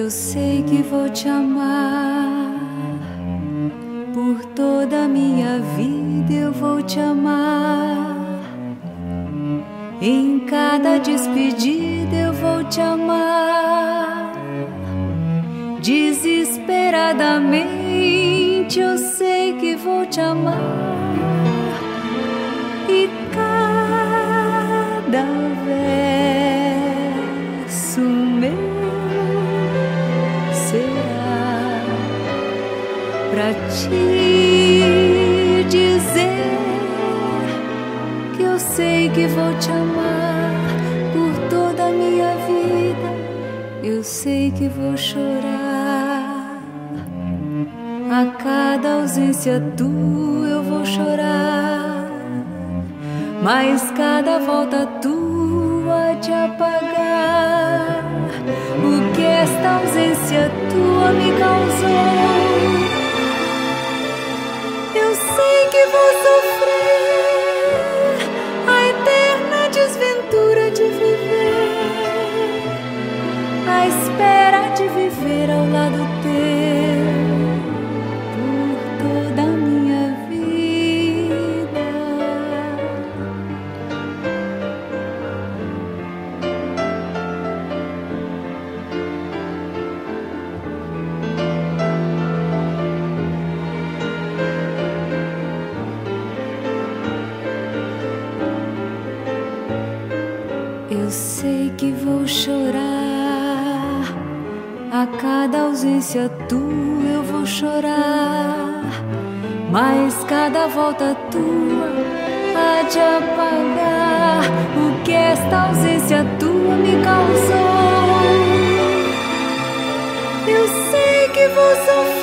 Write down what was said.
Eu sei que vou te amar por toda a minha vida. Eu vou te amar em cada despedida. Eu vou te amar desesperadamente. Eu sei que vou te amar e cada verso meu será pra te dizer que eu sei que vou te amar por toda a minha vida. Eu sei que vou chorar a cada ausência tua. Eu vou chorar, mas cada volta tua de apagar o que esta ausência tua me causou. Eu sei que vou sofrer a eterna desventura de viver, a espera de viver ao lado teu por toda a minha vida. Eu sei que vou chorar a cada ausência tua. Eu vou chorar, mas cada volta tua há de apagar o que esta ausência tua me causou. Eu sei que vou sofrer